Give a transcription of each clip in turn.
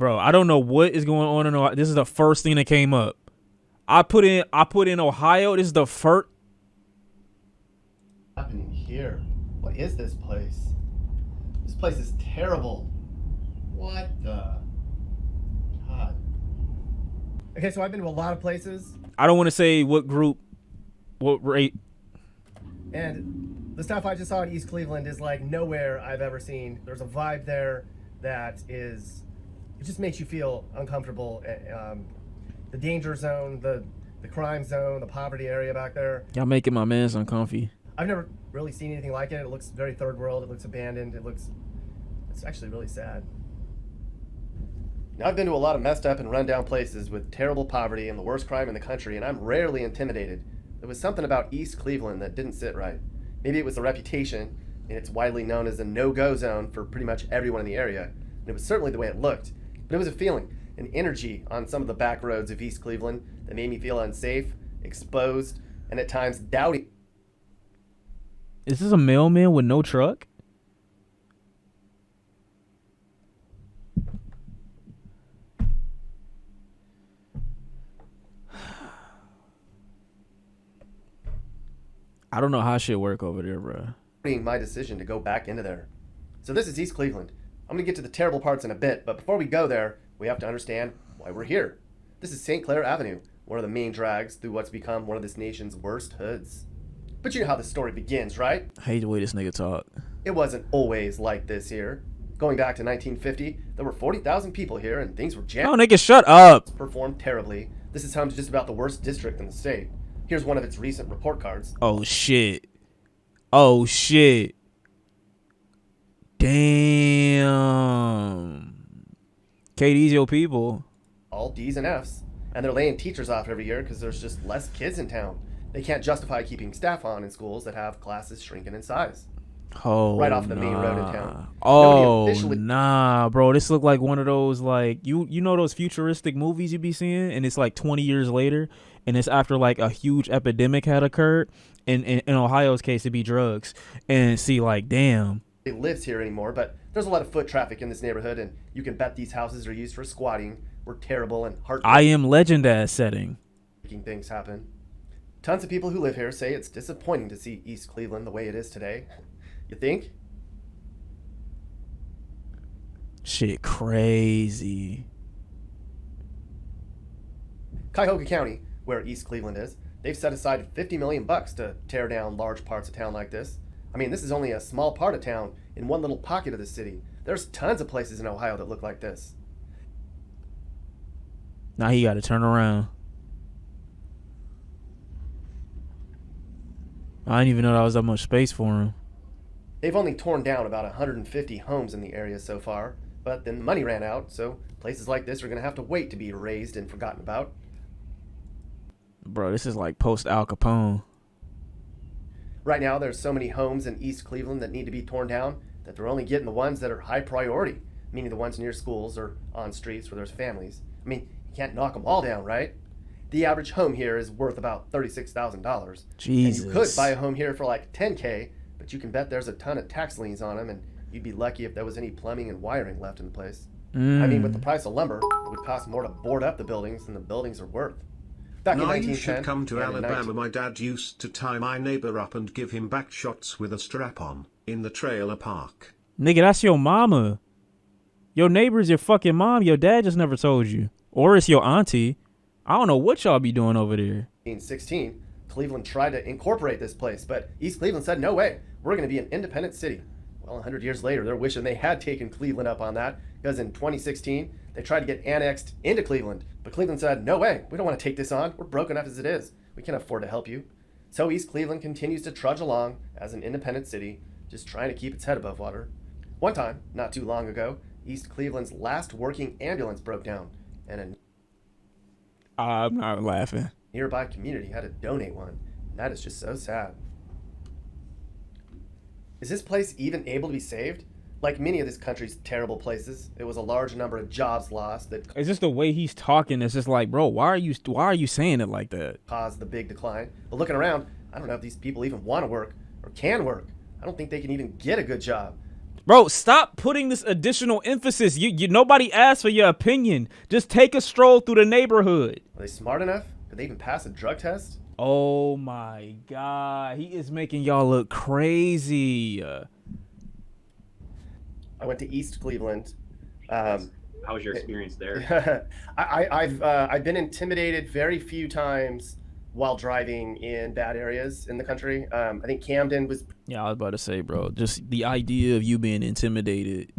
Bro, I don't know what is going on in Ohio. This is the first thing that came up. I put in Ohio. This is the first. Happening here? What is this place? This place is terrible. What the? God. Okay, so I've been to a lot of places, I don't want to say what group, what rate. and the stuff I just saw in East Cleveland is like nowhere I've ever seen. There's a vibe there that is, it just makes you feel uncomfortable. The danger zone, the crime zone, the poverty area back there. Y'all making my man's uncomfy. I've never really seen anything like it. It looks very third world. It looks abandoned. It's actually really sad. Now, I've been to a lot of messed up and rundown places with terrible poverty and the worst crime in the country, and I'm rarely intimidated. There was something about East Cleveland that didn't sit right. Maybe it was the reputation, and it's widely known as a no-go zone for pretty much everyone in the area. And it was certainly the way it looked. But it was a feeling, an energy on some of the back roads of East Cleveland that made me feel unsafe, exposed, and at times doubting. Is this a mailman with no truck? I don't know how shit work over there, bro. My decision to go back into there. So this is East Cleveland. I'm going to get to the terrible parts in a bit, but before we go there, we have to understand why we're here. This is St. Clair Avenue, one of the main drags through what's become one of this nation's worst hoods. But you know how the story begins, right? I hate the way this nigga talk. It wasn't always like this here. Going back to 1950, there were 40,000 people here and things were jammed. Oh, nigga, shut up. Performed terribly. This is home to just about the worst district in the state. Here's one of its recent report cards. Oh, shit. Oh, shit. Damn. KD's your people. All D's and F's. And they're laying teachers off every year because there's just less kids in town. They can't justify keeping staff on in schools that have classes shrinking in size. Oh, right off the nah. main road in town. Oh, nah, bro. This look like one of those, like, you know those futuristic movies you be seeing, and it's like 20 years later, and it's after like a huge epidemic had occurred. In Ohio's case, it'd be drugs. And see, like, damn. It lives here anymore, but there's a lot of foot traffic in this neighborhood, and you can bet these houses are used for squatting. We're terrible and heartbreaking. I Am Legend ass setting. Things happen. Tons of people who live here say it's disappointing to see East Cleveland the way it is today. You think? Shit crazy. Cuyahoga County, where East Cleveland is, they've set aside $50 million to tear down large parts of town like this. I mean, this is only a small part of town in one little pocket of the city. There's tons of places in Ohio that look like this. Now he got to turn around. I didn't even know that was that much space for him. They've only torn down about 150 homes in the area so far, but then the money ran out, so places like this are going to have to wait to be erased and forgotten about. Bro, this is like post Al Capone. Right now, there's so many homes in East Cleveland that need to be torn down that they're only getting the ones that are high priority, meaning the ones near schools or on streets where there's families. I mean, you can't knock them all down, right? The average home here is worth about $36,000. Jesus. And you could buy a home here for like $10K, but you can bet there's a ton of tax liens on them, and you'd be lucky if there was any plumbing and wiring left in the place. I mean, with the price of lumber, it would cost more to board up the buildings than the buildings are worth. Back in 1910, You should come to and in Alabama. My dad used to tie my neighbor up and give him back shots with a strap on in the trailer park. Nigga, that's your mama. Your neighbor's your fucking mom. Your dad just never told you. Or it's your auntie. I don't know what y'all be doing over there. 1916, Cleveland tried to incorporate this place, but East Cleveland said, no way, we're going to be an independent city. Well, 100 years later, they're wishing they had taken Cleveland up on that, because in 2016, they tried to get annexed into Cleveland, but Cleveland said, no way, we don't want to take this on. We're broke enough as it is. We can't afford to help you. So East Cleveland continues to trudge along as an independent city, just trying to keep its head above water. One time, not too long ago, East Cleveland's last working ambulance broke down, and a I'm not laughing. nearby community had to donate one. That is just so sad. Is this place even able to be saved? Like many of this country's terrible places, it was a large number of jobs lost that It's just the way he's talking. It's just like, bro, why are you saying it like that? caused the big decline. But looking around, I don't know if these people even want to work or can work. I don't think they can even get a good job. Bro, stop putting this additional emphasis. You nobody asked for your opinion. Just take a stroll through the neighborhood. Are they smart enough? Could they even pass a drug test? Oh my god, he is making y'all look crazy. I went to East Cleveland. How was your experience there? I've been intimidated very few times while driving in bad areas in the country. I think Camden was. Yeah, I was about to say, bro, just the idea of you being intimidated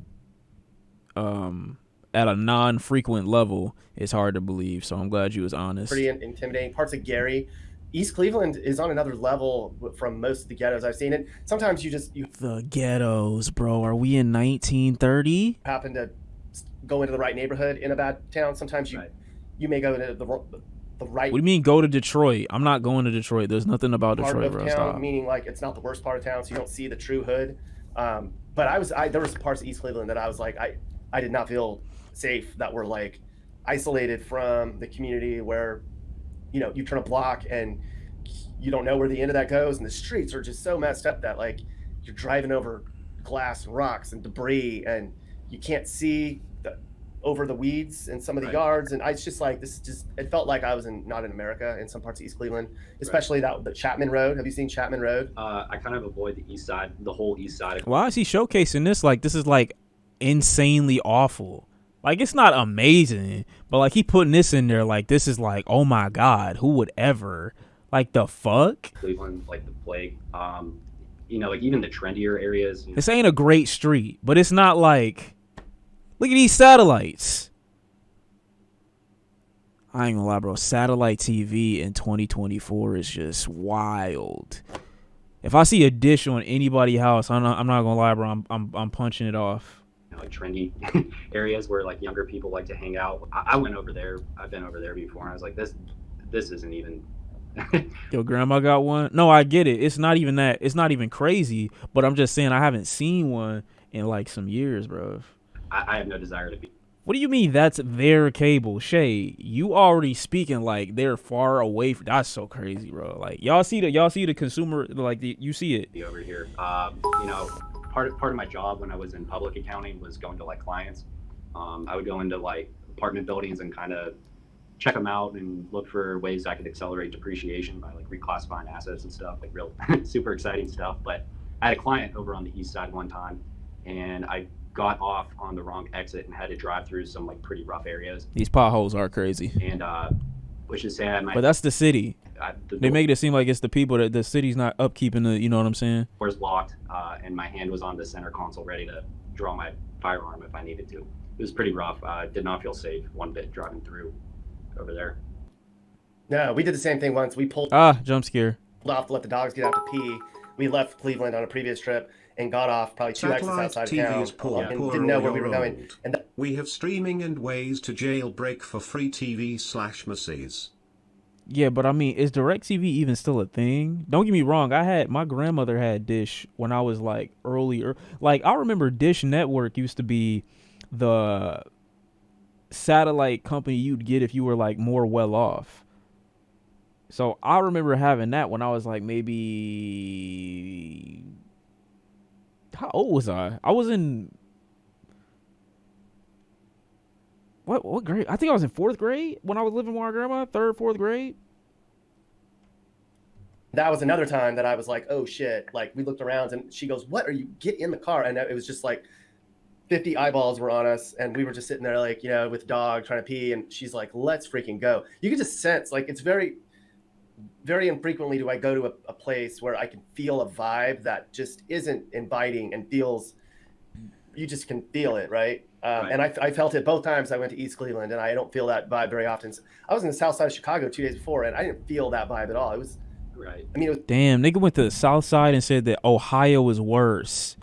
at a non-frequent level is hard to believe. So I'm glad you was honest. Pretty intimidating. Parts of Gary. East Cleveland is on another level from most of the ghettos I've seen. And sometimes you the ghettos, bro. Are we in 1930? happen to go into the right neighborhood in a bad town. Sometimes you may go to the right. What do you mean go to Detroit? I'm not going to Detroit. There's nothing about part Detroit, of bro. town, Stop. meaning like it's not the worst part of town, so you don't see the true hood. But there was parts of East Cleveland that I was like, I did not feel safe, that were like isolated from the community, where you turn a block and you don't know where the end of that goes, and the streets are just so messed up that like you're driving over glass and rocks and debris, and you can't see over the weeds in some of the yards. And it's just like, it felt like I was not in America in some parts of East Cleveland, especially the Chapman Road. Have you seen Chapman Road? I kind of avoid the east side, the whole east side. Why is he showcasing this? Like, this is like insanely awful. Like, it's not amazing, but like he putting this in there like this is like, oh my god, who would ever? Like, the fuck? Cleveland, like the plague. Like even the trendier areas. This ain't a great street, but it's not like, look at these satellites. I ain't gonna lie, bro. Satellite TV in 2024 is just wild. If I see a dish on anybody's house, I'm not gonna lie, bro. I'm punching it off. Like trendy areas where like younger people like to hang out. I went over there. I've been over there before, and I was like, this isn't even. Your grandma got one? No, I get it. It's not even that. It's not even crazy. But I'm just saying I haven't seen one in like some years, bro. I have no desire to be. What do you mean that's their cable? Shay, you already speaking like they're far away from. That's so crazy, bro. Like y'all see the consumer, like you see it. Be over here. Part of my job when I was in public accounting was going to like clients. I would go into like apartment buildings and kind of check them out and look for ways I could accelerate depreciation by like reclassifying assets and stuff, like real super exciting stuff. But I had a client over on the east side one time, and I got off on the wrong exit and had to drive through some like pretty rough areas. These potholes are crazy. And which is sad. But that's the city. They make it seem like it's the people that the city's not upkeeping the. You know what I'm saying? Doors locked, and my hand was on the center console, ready to draw my firearm if I needed to. It was pretty rough. Did not feel safe one bit driving through over there. No, we did the same thing once. We pulled jump scare. off to let the dogs get out to pee. We left Cleveland on a previous trip and got off probably 2 exits outside TV town is poor, and poorer didn't know all where we were your going. old. And We have streaming and ways to jailbreak for free TV/Macy's. Yeah, but I mean, is DirecTV even still a thing? Don't get me wrong. My grandmother had Dish when I was like earlier. Like, I remember Dish Network used to be the satellite company you'd get if you were like more well off. So I remember having that when I was like maybe, how old was I? I was in what grade? I think I was in 4th grade when I was living with my grandma. 3rd, 4th grade. that was another time that I was like, oh shit. Like, we looked around and she goes, what are you, get in the car. And it was just like 50 eyeballs were on us, and we were just sitting there like, with dog trying to pee, and she's like, let's freaking go. You can just sense, like, it's very, very infrequently do I go to a place where I can feel a vibe that just isn't inviting and feels, you just can feel it, right? Right. And I felt it both times I went to East Cleveland, and I don't feel that vibe very often. I was in the south side of Chicago 2 days before, and I didn't feel that vibe at all. It was, Right. I mean, it was, Damn, nigga went to the south side and said that Ohio was worse.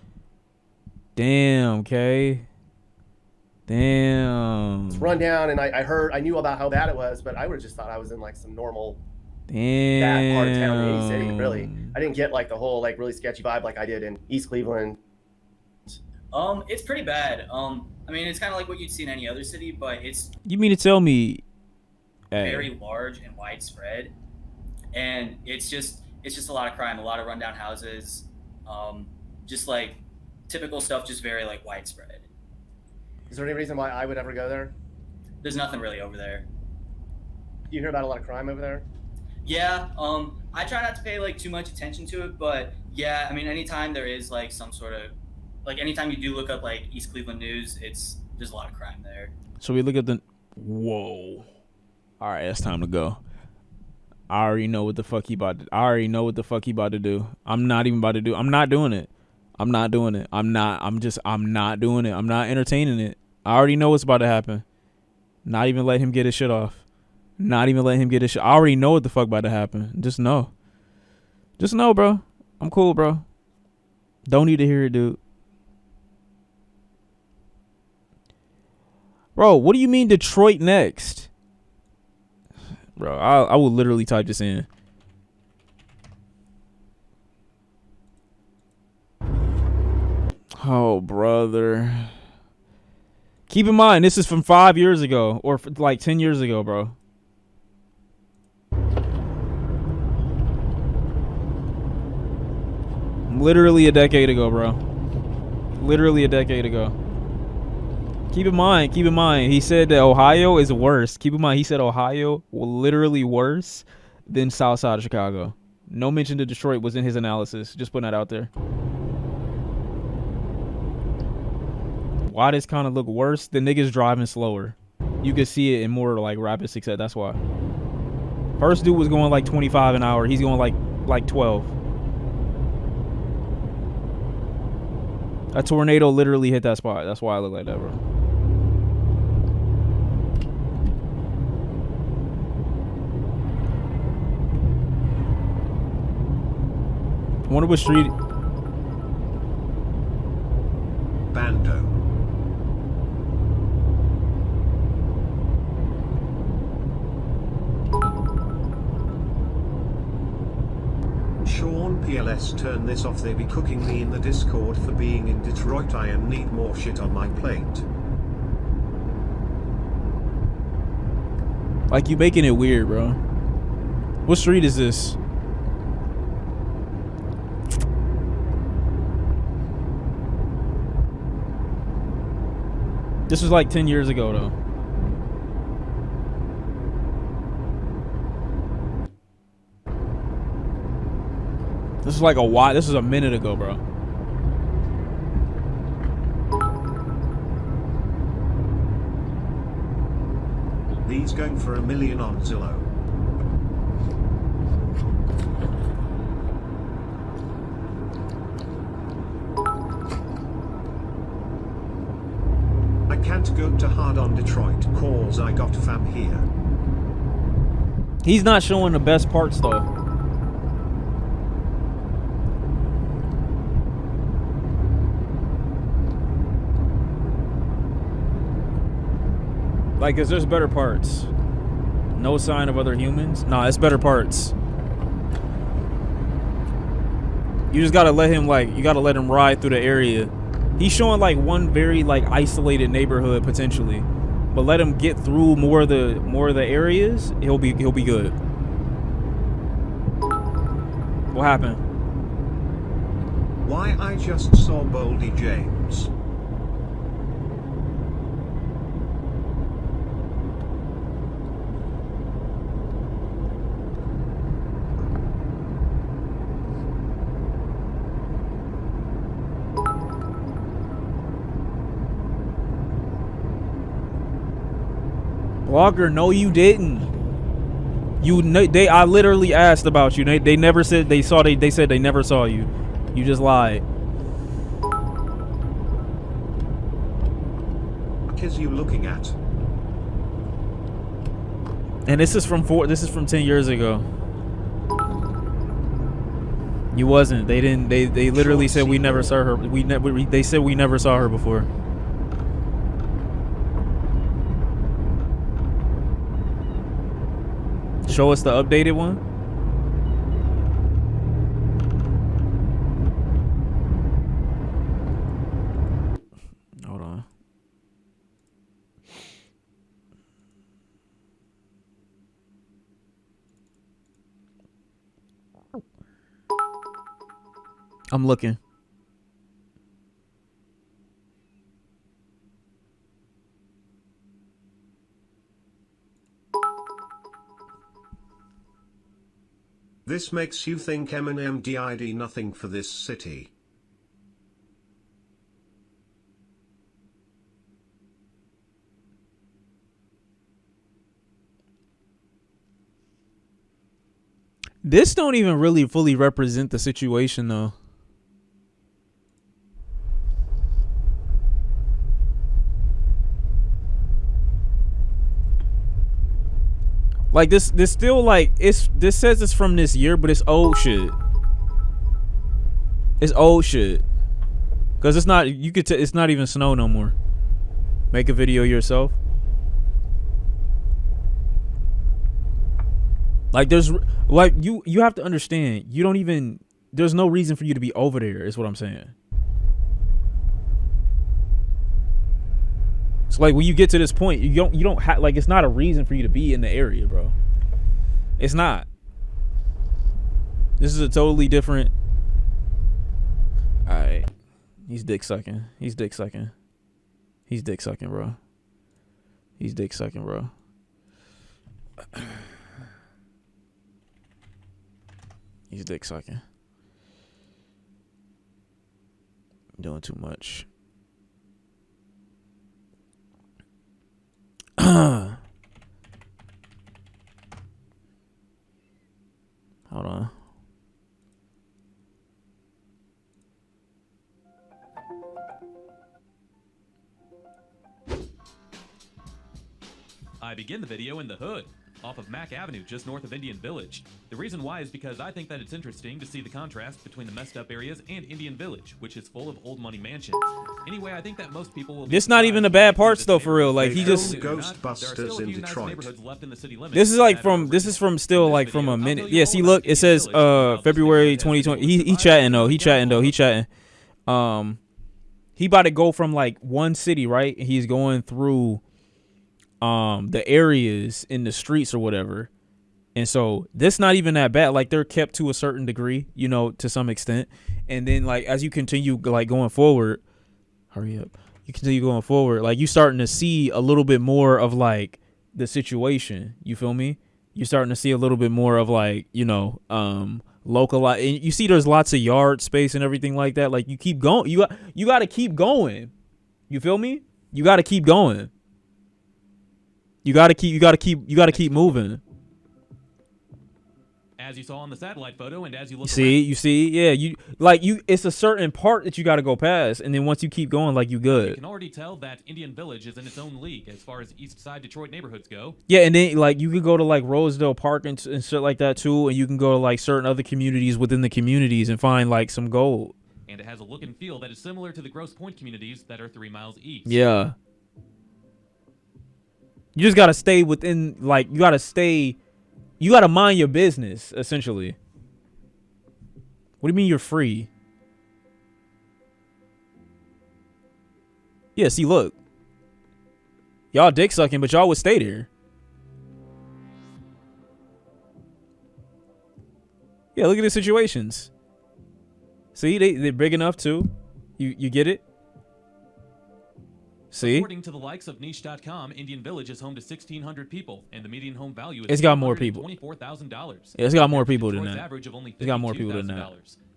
Damn, okay. Damn. run down, and I knew about how bad it was, but I would have just thought I was in like some normal Damn. bad part of town in any city. Really, I didn't get like the whole like really sketchy vibe like I did in East Cleveland. It's pretty bad. I mean, it's kind of like what you'd see in any other city, but it's You mean to tell me? Hey, very large and widespread, and it's just a lot of crime, a lot of rundown houses, just like typical stuff, just very like widespread. Is there any reason why I would ever go there? There's nothing really over there. Do you hear about a lot of crime over there? Yeah, I try not to pay like too much attention to it, but yeah, I mean, anytime there is like some sort of like anytime you do look up like East Cleveland news, there's a lot of crime there. So we look at the. Whoa. All right, it's time to go. I already know what the fuck he about to. I already know what the fuck he about to do. I'm not even about to do. I'm not doing it. I'm not doing it. I'm not doing it. I'm not entertaining it. I already know what's about to happen. Not even let him get his shit off. Not even let him get his shit. I already know what the fuck about to happen. Just know. Just know, bro. I'm cool, bro. Don't need to hear it, dude. Bro, what do you mean Detroit next? Bro, I will literally type this in. Oh, brother. Keep in mind, this is from 5 years ago or like 10 years ago, bro. Literally a decade ago, bro. Literally a decade ago. Keep in mind, he said that Ohio is worse. Keep in mind, he said Ohio literally worse than South Side of Chicago. No mention to Detroit was in his analysis. Just putting that out there. Why does kind of look worse? The niggas driving slower. You can see it in more like rapid success. That's why. First dude was going like 25 an hour. He's going like 12. A tornado literally hit that spot. That's why I look like that, bro. I wonder what street. Bando. Sean PLS, turn this off. They be cooking me in the Discord for being in Detroit. I need more shit on my plate. Like, you making it weird, bro. What street is this? This was like 10 years ago, though. This is like a while. This was a minute ago, bro. These going for $1 million on Zillow. I can't go too hard on Detroit cause I got fam here. He's not showing the best parts, though. Like, is there's better parts? No sign of other humans? Nah, it's better parts. You just gotta let him, like, you gotta let him ride through the area. He's showing like one very like isolated neighborhood potentially, but let him get through more of the areas. He'll be good. What happened? Why I just saw Boldy James. Walker, no, you didn't. I literally asked about you. They never said they saw. They said they never saw you. You just lied. What is you looking at? And this is from 10 years ago. You wasn't. They didn't. They literally said we never saw her. They said we never saw her before. Show us the updated one. Hold on. I'm looking. This makes you think Eminem did nothing for this city. This don't even really fully represent the situation though. Like this still like this says it's from this year, but it's old shit. It's old shit. Cause it's not it's not even snow no more. Make a video yourself. Like there's like you have to understand, you don't even there's no reason for you to be over there, is what I'm saying. It's like when you get to this point, you don't have like it's not a reason for you to be in the area, bro. It's not. This is a totally different. All right, he's dick sucking. He's dick sucking. He's dick sucking, bro. He's dick sucking, bro. He's dick sucking. Doing too much. Hold on. I begin the video in the hood, off of Mack Avenue, just north of Indian Village. The reason why is because I think that it's interesting to see the contrast between the messed up areas and Indian Village, which is full of old money mansions. Anyway, I think that most people will be This not even the bad parts though, for real. Like he just Ghostbusters in Detroit. This is like from still like from a minute. Yeah, see look, it says February 2020. He chatting though. He chatting. He about to go from like one city, right? He's going through the areas in the streets or whatever. And so this not even that bad. Like they're kept to a certain degree, you know, to some extent. And then like as you continue like going forward, hurry up. You continue going forward, like you starting to see a little bit more of like the situation. You feel me? You're starting to see a little bit more of like, you know, localized. And you see there's lots of yard space and everything like that. Like you keep going. You got to keep going. You feel me? You got to keep going. You got to keep moving. As you saw on the satellite photo, and as you look, you see, yeah, it's a certain part that you got to go past, and then once you keep going, like you good. You can already tell that Indian Village is in its own league as far as East Side Detroit neighborhoods go. Yeah, and then like you can go to like Rosedale Park and shit like that too, and you can go to like certain other communities within the communities and find like some gold. And it has a look and feel that is similar to the Grosse Pointe communities that are 3 miles east. Yeah. You just gotta stay within, like, you gotta mind your business, essentially. What do you mean you're free? Yeah, see, look. Y'all dick sucking, but y'all would stay there. Yeah, look at the situations. See, they're big enough too. You get it? See? According to the likes of niche.com, Indian Village is home to 1,600 people, and the median home value is it's got more people. $24,000. Yeah, it's got more people than that. Average of only it's got more people than that.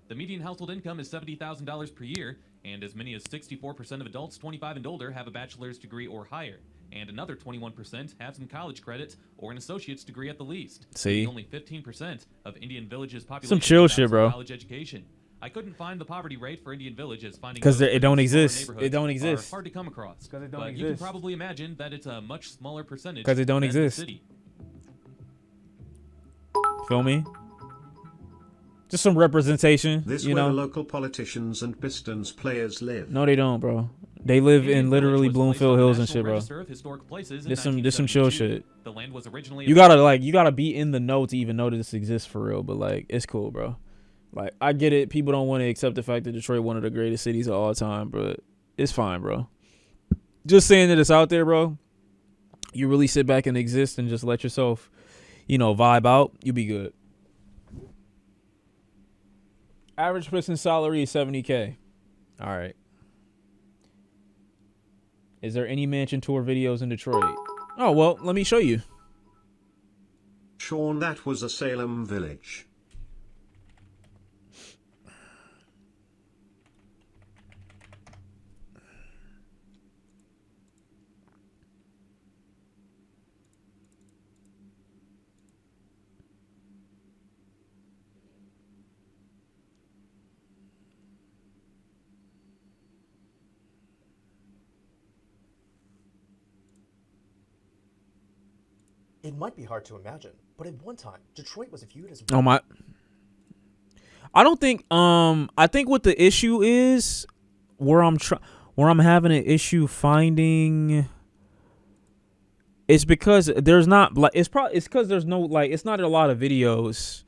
The median household income is $70,000 per year, and as many as 64% of adults 25 and older have a bachelor's degree or higher, and another 21% have some college credit or an associate's degree at the least. See? Only 15% of Indian Village's population some chill shit, bro. College education. I couldn't find the poverty rate for Indian Village as finding because it don't exist. It don't exist. Hard to come across. Because it don't exist. You can probably imagine that it's a much smaller percentage. Because it don't exist. City. Feel me? Just some representation. This you where know? local politicians and Pistons players live. No, they don't, bro. They live in literally Bloomfield Hills and shit, bro. This some chill shit. The land was originally you gotta be in the know to even know that this exists for real. But like, it's cool, bro. Like, I get it. People don't want to accept the fact that Detroit one of the greatest cities of all time, but it's fine, bro. Just saying that it's out there, bro. You really sit back and exist and just let yourself, you know, vibe out. You be good. Average person salary is $70K. All right. Is there any mansion tour videos in Detroit? Oh, well, let me show you. Sean, that was a Salem village. It might be hard to imagine, but at one time, Detroit was viewed as Oh my. I don't think I think what the issue is where I'm having an issue finding it's because there's not like it's because there's no like it's not a lot of videos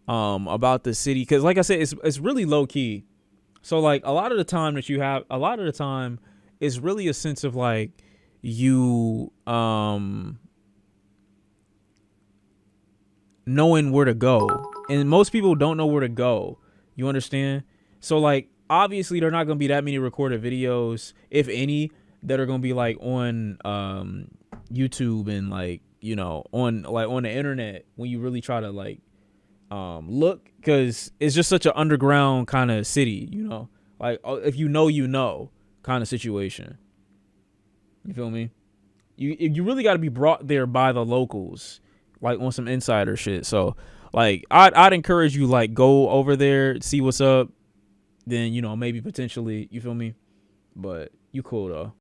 about the city because like I said it's really low key. So like a lot of the time it's really a sense of like you knowing where to go, and most people don't know where to go. You understand? So like obviously there are not going to be that many recorded videos, if any, that are going to be like on YouTube and like, you know, on the internet when you really try to like look, because it's just such an underground kind of city, you know, like if you know kind of situation. You feel me? You really got to be brought there by the locals, like on some insider shit. So like I'd encourage you, like, go over there, see what's up, then, you know, maybe potentially, you feel me? But you cool though.